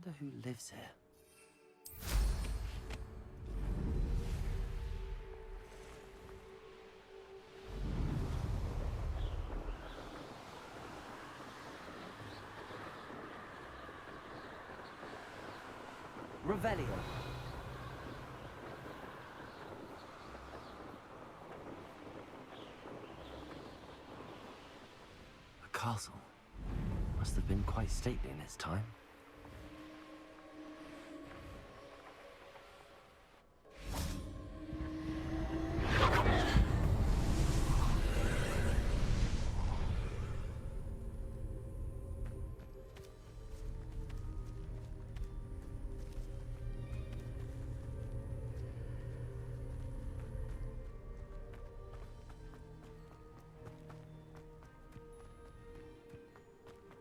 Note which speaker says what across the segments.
Speaker 1: wonder who lives here. Revelio. A castle. Must have been quite stately in its time.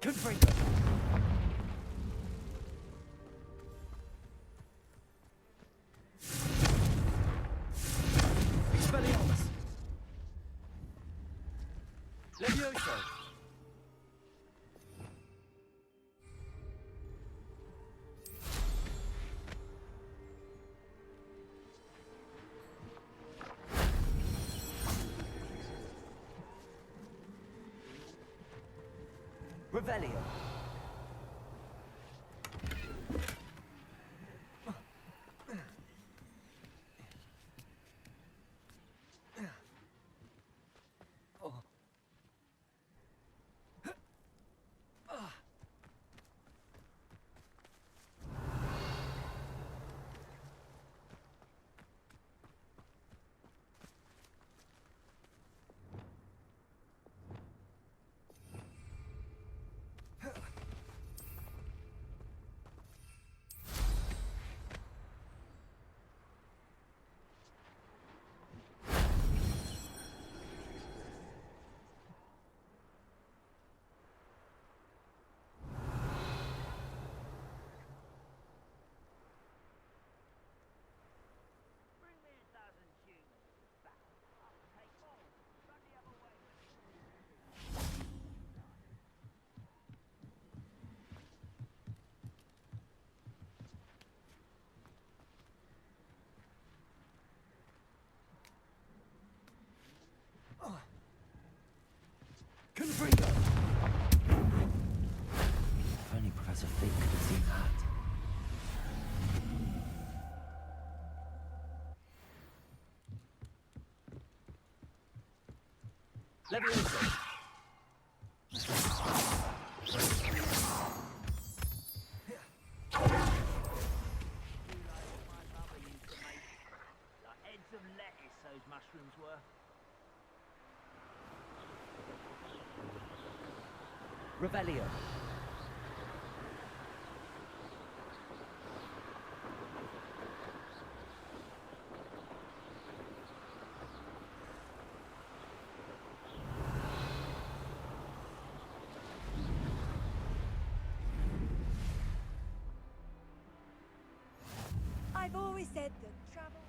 Speaker 1: Confringo! Expelliarmus! Levioso! Revelio. Confringo! If only Professor Fig could have seen that. Levioso!
Speaker 2: Heads of lettuce, those mushrooms were.
Speaker 1: Revelio.
Speaker 3: I've always said that travel...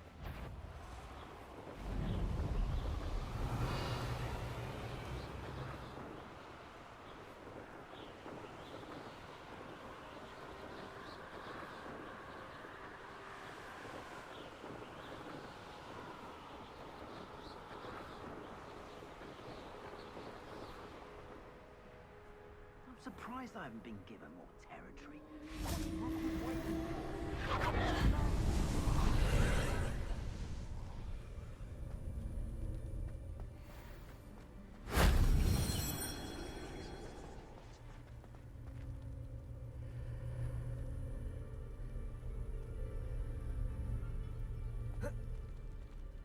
Speaker 2: I'm surprised I haven't been given more territory.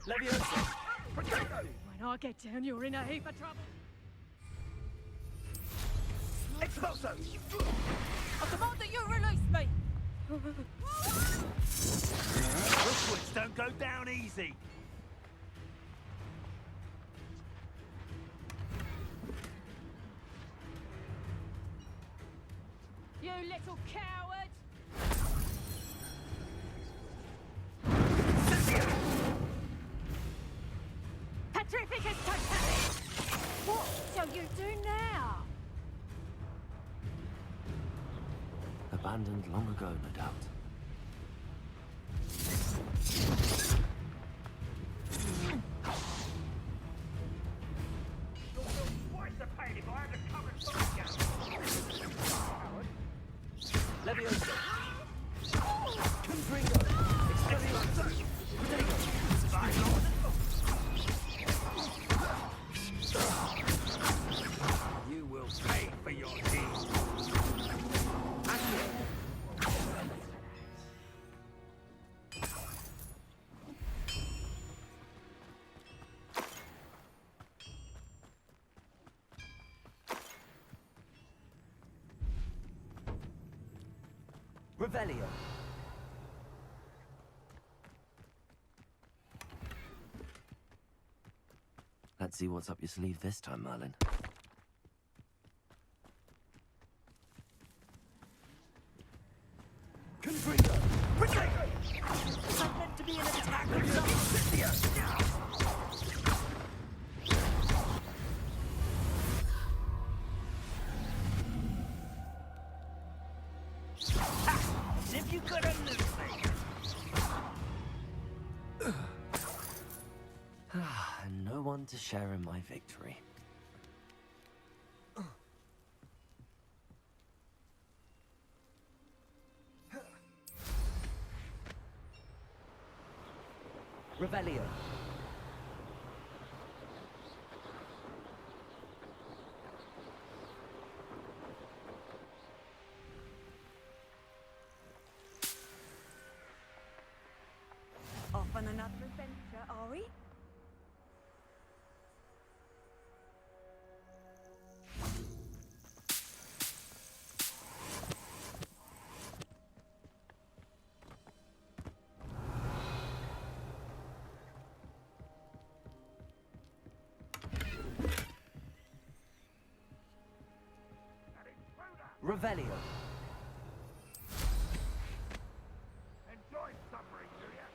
Speaker 1: Levioso!
Speaker 3: When I get down, you're in a heap of trouble.
Speaker 2: Expulso!
Speaker 3: I demand that you release me!
Speaker 2: Rookwards don't go down easy!
Speaker 3: You little coward! Petrificus totalis! What shall you do now?
Speaker 1: A Abandoned long ago, no doubt.
Speaker 2: Twice the pain if I had to come and fight you.
Speaker 1: Leviosa! Confringo! Excelsior! Protego!
Speaker 2: You will pay for your deeds.
Speaker 1: Revelio! Let's see what's up your sleeve this time, Merlin. Confringo! Protego! Is that meant to be an attack of some...
Speaker 2: As if you couldn't lose me.
Speaker 1: And no one to share in my victory. Revelio.
Speaker 4: Off on another adventure, are we?
Speaker 1: Revelio.
Speaker 2: Enjoy suffering, do ya?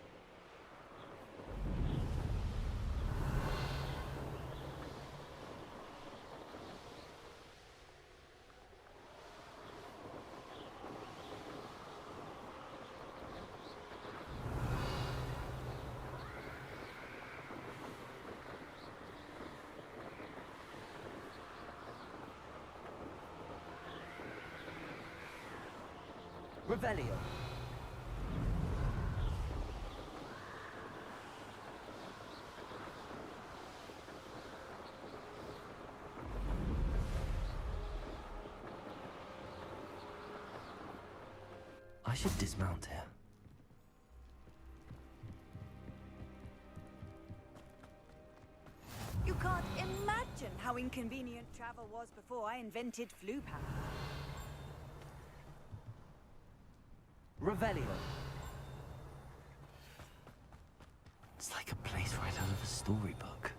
Speaker 1: Revelio. I should dismount here.
Speaker 4: You can't imagine how inconvenient travel was before I invented flu power.
Speaker 1: Revelio. It's like a place right out of a storybook.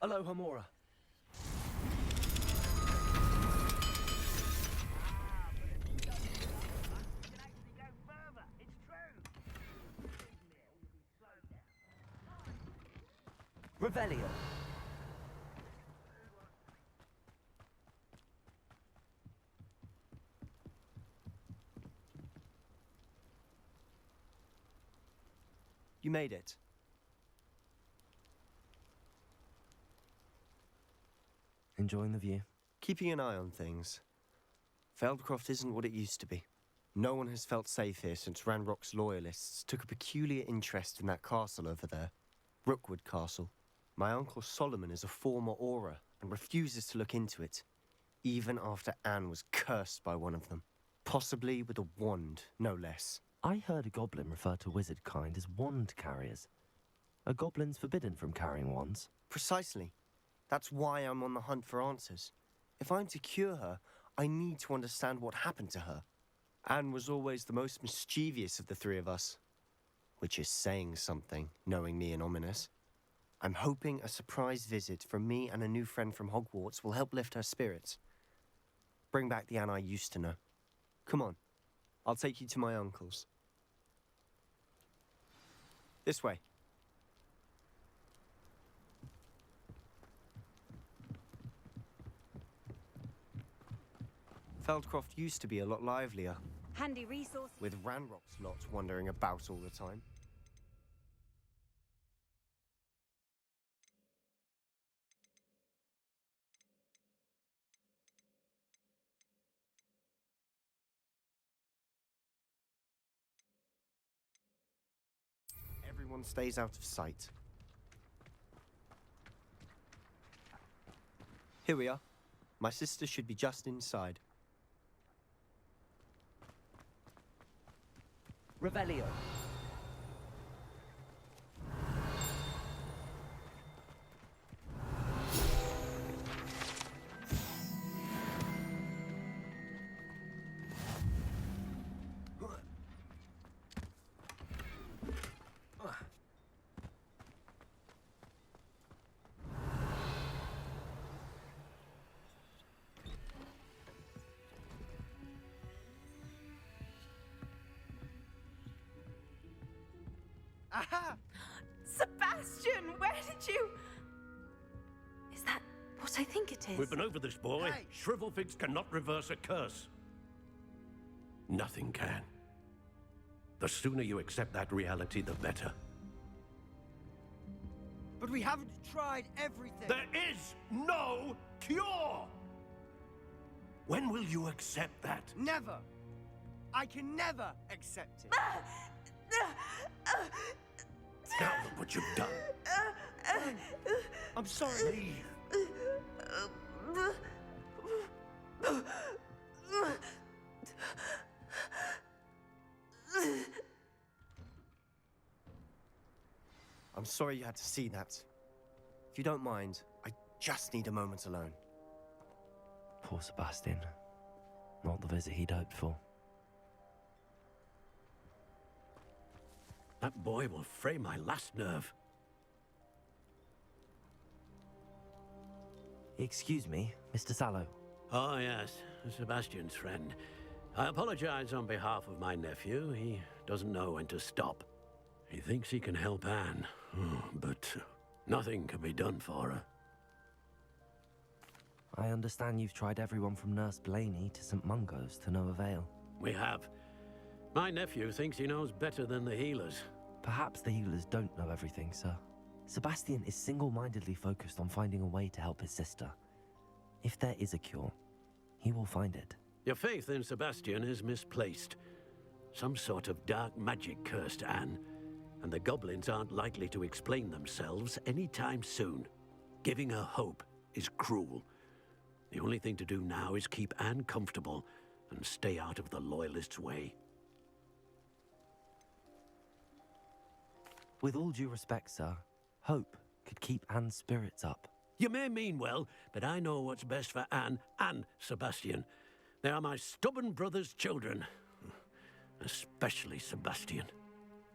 Speaker 1: Hello, Hamora. Revelio.
Speaker 5: You made it.
Speaker 1: Enjoying the view?
Speaker 5: Keeping an eye on things. Feldcroft isn't what it used to be. No one has felt safe here since Ranrock's loyalists took a peculiar interest in that castle over there. Rookwood Castle. My uncle Solomon is a former Auror and refuses to look into it, even after Anne was cursed by one of them. Possibly with a wand, no less.
Speaker 1: I heard a goblin refer to wizard kind as wand carriers. Are goblins forbidden from carrying wands?
Speaker 5: Precisely. That's why I'm on the hunt for answers. If I'm to cure her, I need to understand what happened to her. Anne was always the most mischievous of the three of us. Which is saying something, knowing me and ominous. I'm hoping a surprise visit from me and a new friend from Hogwarts will help lift her spirits. Bring back the Anne I used to know. Come on. I'll take you to my uncle's. This way. Feldcroft used to be a lot livelier,
Speaker 4: Handy resource.
Speaker 5: with Ranrock's lot wandering about all the time. Everyone stays out of sight. Here we are. My sister should be just inside.
Speaker 2: Revelio.
Speaker 6: Aha! Sebastian, where did you... Is that what I think it is?
Speaker 7: We've been over this, boy.
Speaker 6: Hey.
Speaker 7: Shrivelfigs cannot reverse a curse. Nothing can. The sooner you accept that reality, the better.
Speaker 6: But we haven't tried everything.
Speaker 7: There is no cure! When will you accept that?
Speaker 6: Never. I can never accept it.
Speaker 7: Now look what you've done.
Speaker 6: I'm sorry.
Speaker 7: Leave.
Speaker 5: I'm sorry you had to see that. If you don't mind, I just need a moment alone.
Speaker 1: Poor Sebastian. Not the visit he'd hoped for.
Speaker 7: That boy will fray my last nerve.
Speaker 1: Excuse me, Mr. Sallow.
Speaker 7: Oh, yes, Sebastian's friend. I apologize on behalf of my nephew. He doesn't know when to stop. He thinks he can help Anne, but nothing can be done for her.
Speaker 1: I understand you've tried everyone from Nurse Blaney to St. Mungo's to no avail.
Speaker 7: We have. My nephew thinks he knows better than the healers.
Speaker 1: Perhaps the healers don't know everything, sir. Sebastian is single-mindedly focused on finding a way to help his sister. If there is a cure, he will find it.
Speaker 7: Your faith in Sebastian is misplaced. Some sort of dark magic cursed Anne, and the goblins aren't likely to explain themselves anytime soon. Giving her hope is cruel. The only thing to do now is keep Anne comfortable and stay out of the Loyalists' way.
Speaker 1: With all due respect, sir, hope could keep Anne's spirits up.
Speaker 7: You may mean well, but I know what's best for Anne and Sebastian. They are my stubborn brother's children. Especially Sebastian.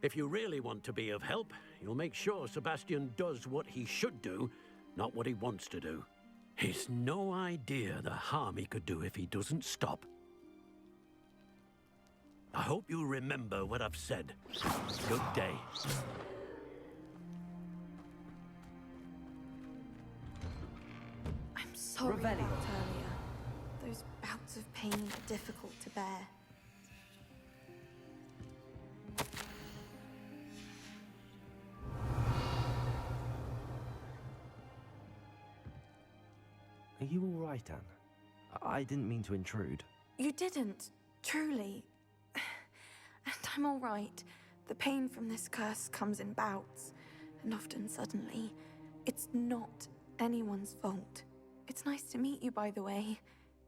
Speaker 7: If you really want to be of help, you'll make sure Sebastian does what he should do, not what he wants to do. He's no idea the harm he could do if he doesn't stop. I hope you remember what I've said. Good day.
Speaker 8: I'm sorry
Speaker 2: Revelio.
Speaker 8: about earlier. Those bouts of pain are difficult to bear.
Speaker 1: Are you all right, Anne? I didn't mean to intrude.
Speaker 8: You didn't, truly. And I'm all right. The pain from this curse comes in bouts, and often suddenly. It's not anyone's fault. It's nice to meet you, by the way.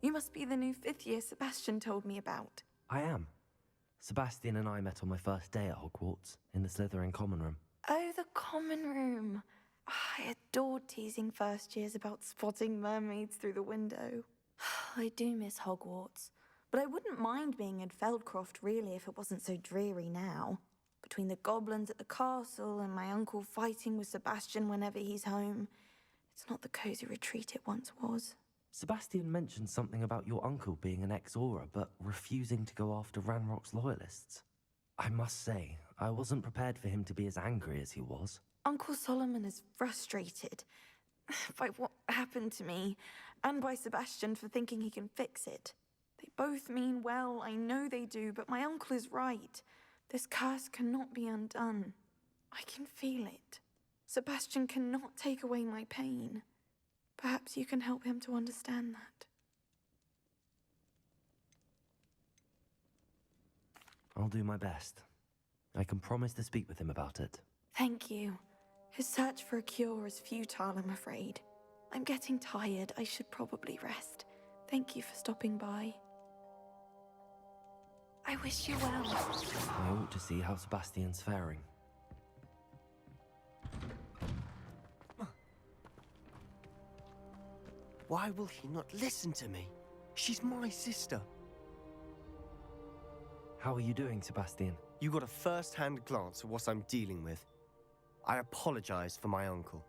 Speaker 8: You must be the new 5th year Sebastian told me about.
Speaker 1: I am. Sebastian and I met on my first day at Hogwarts, in the Slytherin common room.
Speaker 8: Oh, the common room. I adored teasing first years about spotting mermaids through the window. I do miss Hogwarts, but I wouldn't mind being in Feldcroft really if it wasn't so dreary now. Between the goblins at the castle and my uncle fighting with Sebastian whenever he's home, it's not the cozy retreat it once was.
Speaker 1: Sebastian mentioned something about your uncle being an ex-Aura, but refusing to go after Ranrock's loyalists. I must say, I wasn't prepared for him to be as angry as he was.
Speaker 8: Uncle Solomon is frustrated by what happened to me, and by Sebastian for thinking he can fix it. They both mean well, I know they do, but my uncle is right. This curse cannot be undone. I can feel it. Sebastian cannot take away my pain. Perhaps you can help him to understand that.
Speaker 1: I'll do my best. I can promise to speak with him about it.
Speaker 8: Thank you. His search for a cure is futile, I'm afraid. I'm getting tired. I should probably rest. Thank you for stopping by. I wish you well.
Speaker 1: I ought to see how Sebastian's faring.
Speaker 5: Why will he not listen to me? She's my sister.
Speaker 1: How are you doing, Sebastian?
Speaker 5: You got a first-hand glance at what I'm dealing with. I apologize for my uncle.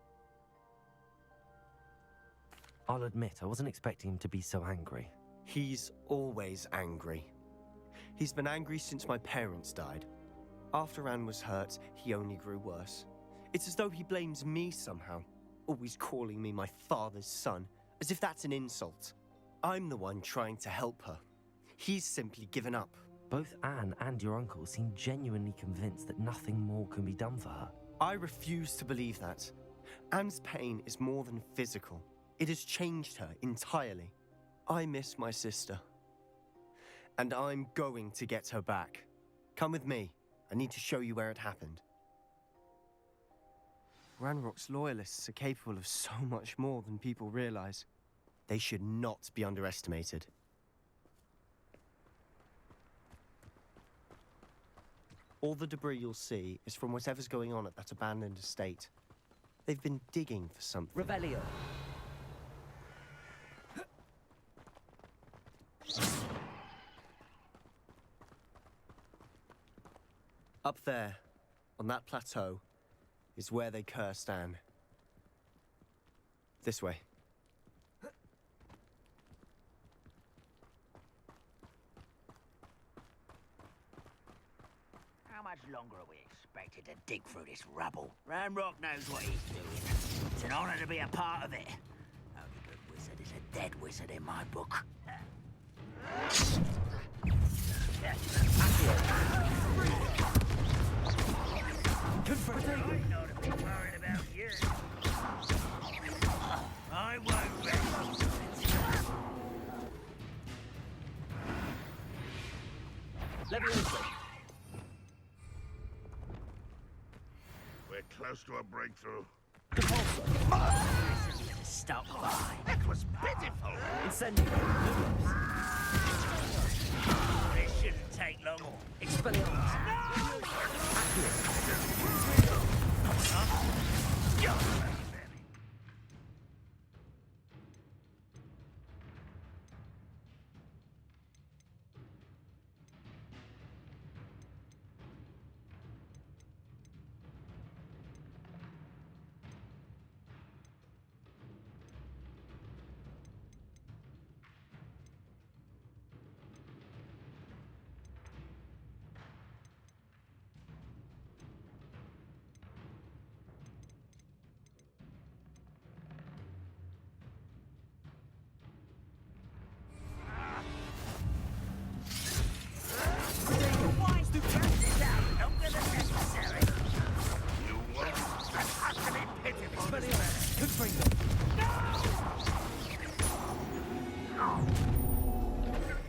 Speaker 1: I'll admit, I wasn't expecting him to be so angry.
Speaker 5: He's always angry. He's been angry since my parents died. After Anne was hurt, he only grew worse. It's as though he blames me somehow, always calling me my father's son, as if that's an insult. I'm the one trying to help her. He's simply given up.
Speaker 1: Both Anne and your uncle seem genuinely convinced that nothing more can be done for her.
Speaker 5: I refuse to believe that. Anne's pain is more than physical. It has changed her entirely. I miss my sister. And I'm going to get her back. Come with me. I need to show you where it happened. Ranrock's loyalists are capable of so much more than people realize. They should not be underestimated. All the debris you'll see is from whatever's going on at that abandoned estate. They've been digging for something.
Speaker 2: Revelio.
Speaker 5: Up there, on that plateau, is where they cursed Anne. This way.
Speaker 2: How much longer are we expected to dig through this rubble? Ranrock knows what he's doing. It's an honor to be a part of it. Only good wizard is a dead wizard in my book. I'm not a bit worried about you. I won't rest.
Speaker 1: Leviosa.
Speaker 9: We're close to a breakthrough.
Speaker 2: Listen to stop by.
Speaker 9: That was pitiful.
Speaker 1: Incendio.
Speaker 2: This shouldn't take long.
Speaker 1: Expelliarmus.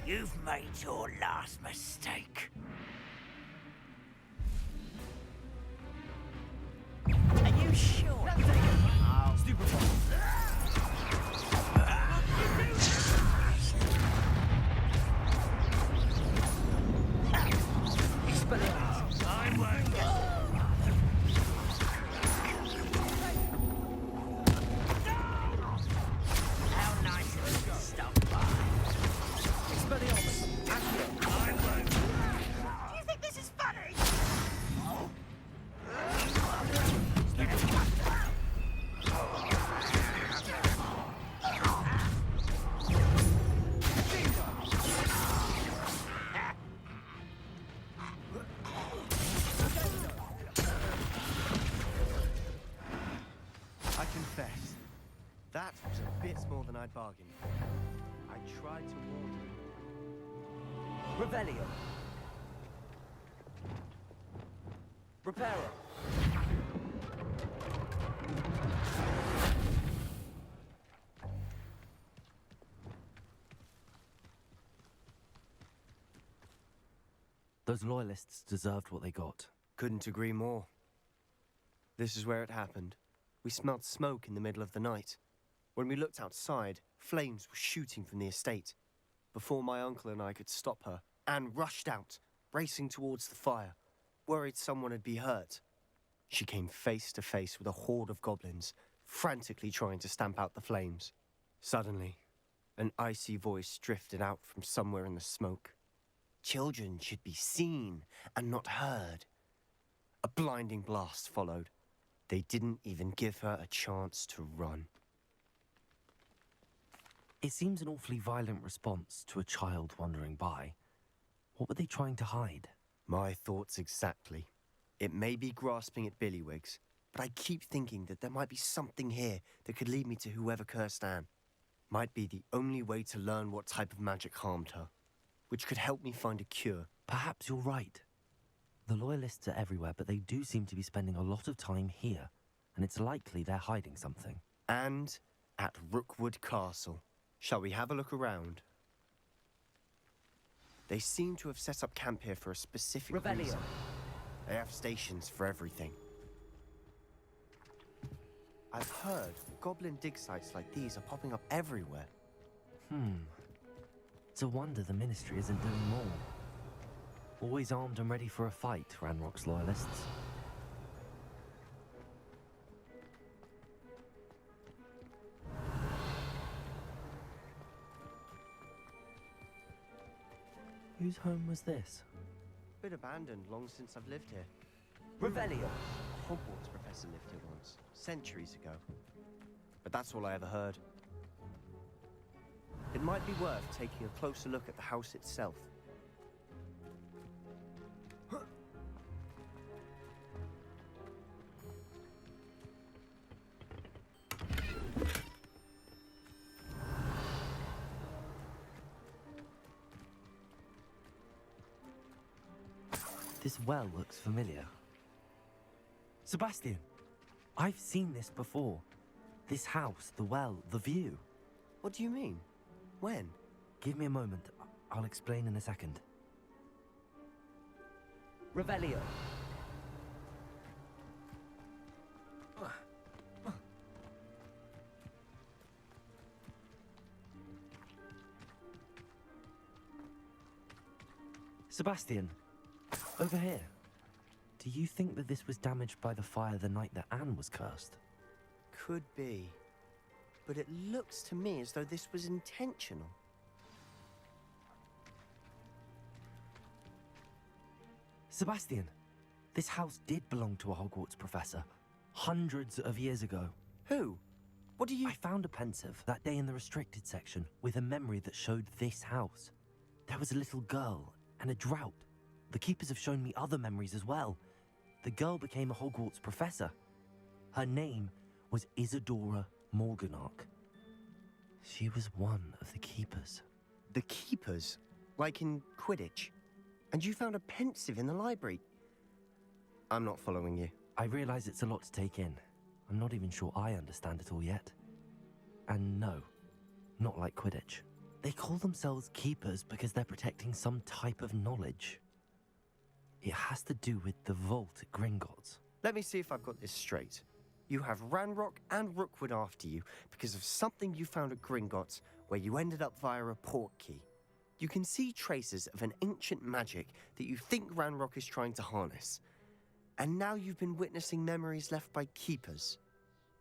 Speaker 2: You've made your last mistake. Are you sure? I won't get How nice of you to stop by. I won't. Do you think this is funny?
Speaker 5: more than I'd bargained for. I tried to warn you.
Speaker 1: Revelio. Reparo. Those loyalists deserved what they got.
Speaker 5: Couldn't agree more. This is where it happened. We smelled smoke in the middle of the night. When we looked outside, flames were shooting from the estate. Before my uncle and I could stop her, Anne rushed out, racing towards the fire, worried someone had been hurt. She came face to face with a horde of goblins, frantically trying to stamp out the flames. Suddenly, an icy voice drifted out from somewhere in the smoke. Children should be seen and not heard. A blinding blast followed. They didn't even give her a chance to run.
Speaker 1: It seems an awfully violent response to a child wandering by. What were they trying to hide?
Speaker 5: My thoughts exactly. It may be grasping at Billywigs, but I keep thinking that there might be something here that could lead me to whoever cursed Anne. Might be the only way to learn what type of magic harmed her, which could help me find a cure.
Speaker 1: Perhaps you're right. The Loyalists are everywhere, but they do seem to be spending a lot of time here, and it's likely they're hiding something.
Speaker 5: And at Rookwood Castle. Shall we have a look around? They seem to have set up camp here for a specific reason. They have stations for everything. I've heard goblin dig sites like these are popping up everywhere.
Speaker 1: It's a wonder the Ministry isn't doing more. Always armed and ready for a fight, Ranrock's Loyalists. Whose home was this?
Speaker 5: Been abandoned long since I've lived here.
Speaker 1: Revelio.
Speaker 5: A Hogwarts professor lived here once, centuries ago. But that's all I ever heard. It might be worth taking a closer look at the house itself.
Speaker 1: This well looks familiar. Sebastian, I've seen this before. This house, the well, the view.
Speaker 5: What do you mean? When?
Speaker 1: Give me a moment. I'll explain in a second.
Speaker 10: Revelio.
Speaker 1: Sebastian, over here. Do you think that this was damaged by the fire the night that Anne was cursed?
Speaker 5: Could be. But it looks to me as though this was intentional.
Speaker 1: Sebastian, this house did belong to a Hogwarts professor, hundreds of years ago.
Speaker 5: Who? What do you...
Speaker 1: I found a pensive that day in the restricted section with a memory that showed this house. There was a little girl and a drought. The keepers have shown me other memories as well. The girl became a Hogwarts professor. Her name was Isadora Morganark. She was one of the keepers.
Speaker 5: The keepers? Like in Quidditch? And you found a pensive in the library? I'm not following you.
Speaker 1: I realize it's a lot to take in. I'm not even sure I understand it all yet. And no, not like Quidditch. They call themselves keepers because they're protecting some type of knowledge. It has to do with the vault at Gringotts.
Speaker 5: Let me see if I've got this straight. You have Ranrock and Rookwood after you because of something you found at Gringotts where you ended up via a portkey. You can see traces of an ancient magic that you think Ranrock is trying to harness. And now you've been witnessing memories left by keepers.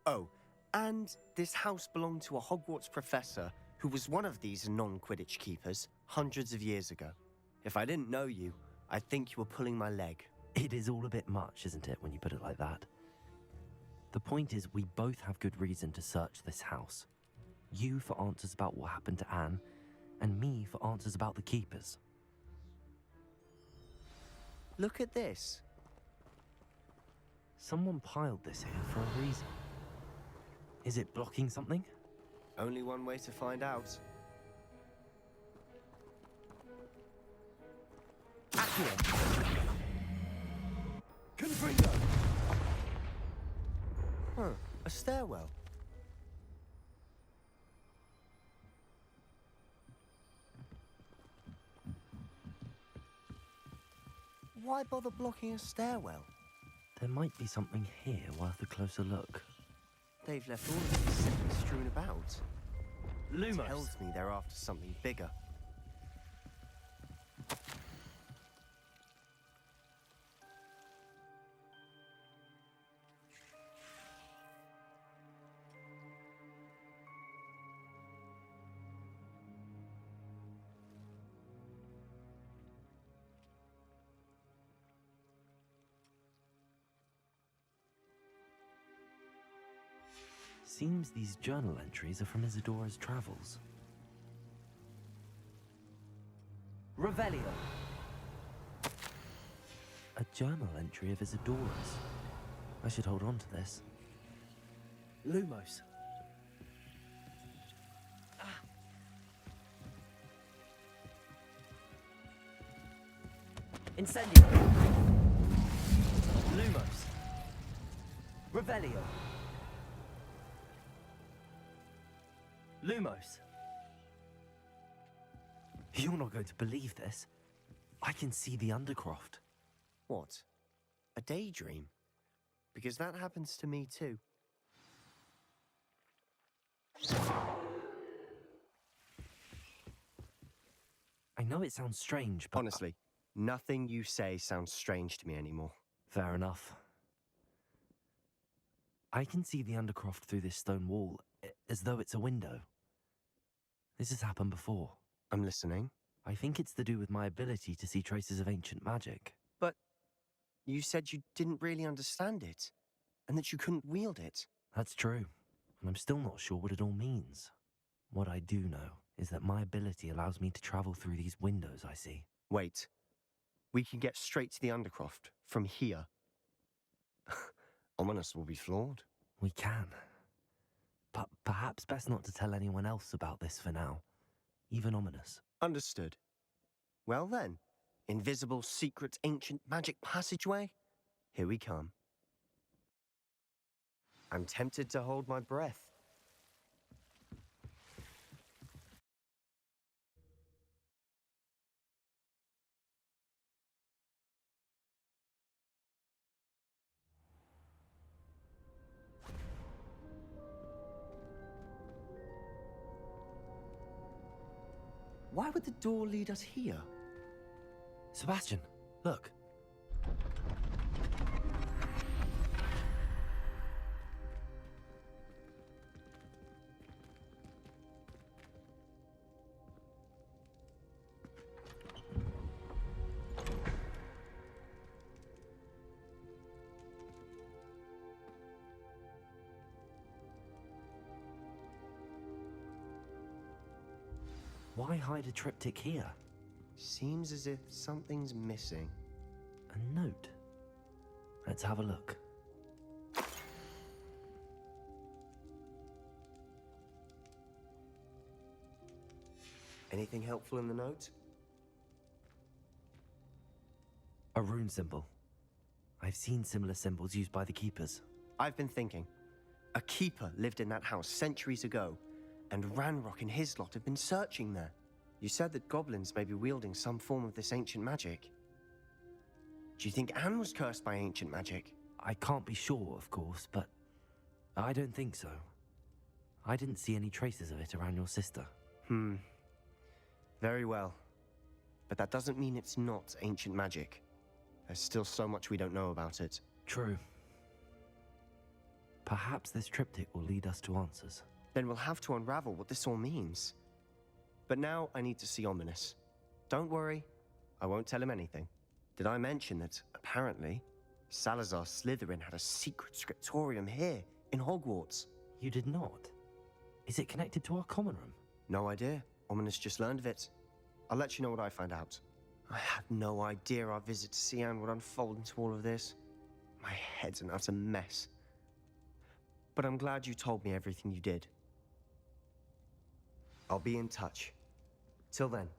Speaker 5: Oh, and this house belonged to a Hogwarts professor who was one of these non-Quidditch keepers hundreds of years ago. If I didn't know you, I'd think you were pulling my leg.
Speaker 1: It is all a bit much, isn't it, when you put it like that? The point is, we both have good reason to search this house. You for answers about what happened to Anne, and me for answers about the keepers.
Speaker 5: Look at this.
Speaker 1: Someone piled this here for a reason. Is it blocking something?
Speaker 5: Only one way to find out.
Speaker 1: Confringo!
Speaker 5: Huh, a stairwell. Why bother blocking a stairwell?
Speaker 1: There might be something here worth a closer look.
Speaker 5: They've left all of these things strewn about.
Speaker 1: Lumos!
Speaker 5: Tells me they're after something bigger.
Speaker 1: Seems these journal entries are from Isadora's travels. Revelio! A journal entry of Isadora's. I should hold on to this. Lumos. Incendio! Lumos. Revelio. Lumos. You're not going to believe this. I can see the Undercroft.
Speaker 5: What? A daydream? Because that happens to me too.
Speaker 1: I know it sounds strange, but...
Speaker 5: Honestly, nothing you say sounds strange to me anymore.
Speaker 1: Fair enough. I can see the Undercroft through this stone wall, as though it's a window. This has happened before.
Speaker 5: I'm listening.
Speaker 1: I think it's to do with my ability to see traces of ancient magic.
Speaker 5: But you said you didn't really understand it, and that you couldn't wield it.
Speaker 1: That's true, and I'm still not sure what it all means. What I do know is that my ability allows me to travel through these windows I see.
Speaker 5: Wait. We can get straight to the Undercroft from here. Ominous will be floored.
Speaker 1: We can. But perhaps best not to tell anyone else about this for now. Even Ominous.
Speaker 5: Understood. Well then, invisible, secret, ancient magic passageway? Here we come. I'm tempted to hold my breath. Why would the door lead us here?
Speaker 1: Sebastian, look. Why hide a triptych here?
Speaker 5: Seems as if something's missing.
Speaker 1: A note. Let's have a look.
Speaker 5: Anything helpful in the note?
Speaker 1: A rune symbol. I've seen similar symbols used by the keepers.
Speaker 5: I've been thinking. A keeper lived in that house centuries ago, and Ranrock and his lot have been searching there. You said that goblins may be wielding some form of this ancient magic. Do you think Anne was cursed by ancient magic?
Speaker 1: I can't be sure, of course, but I don't think so. I didn't see any traces of it around your sister.
Speaker 5: Very well. But that doesn't mean it's not ancient magic. There's still so much we don't know about it.
Speaker 1: True. Perhaps this triptych will lead us to answers.
Speaker 5: Then we'll have to unravel what this all means. But now I need to see Ominous. Don't worry, I won't tell him anything. Did I mention that, apparently, Salazar Slytherin had a secret scriptorium here, in Hogwarts?
Speaker 1: You did not? Is it connected to our common room?
Speaker 5: No idea. Ominous just learned of it. I'll let you know what I find out. I had no idea our visit to Cian would unfold into all of this. My head's an utter mess. But I'm glad you told me everything you did. I'll be in touch. Till then.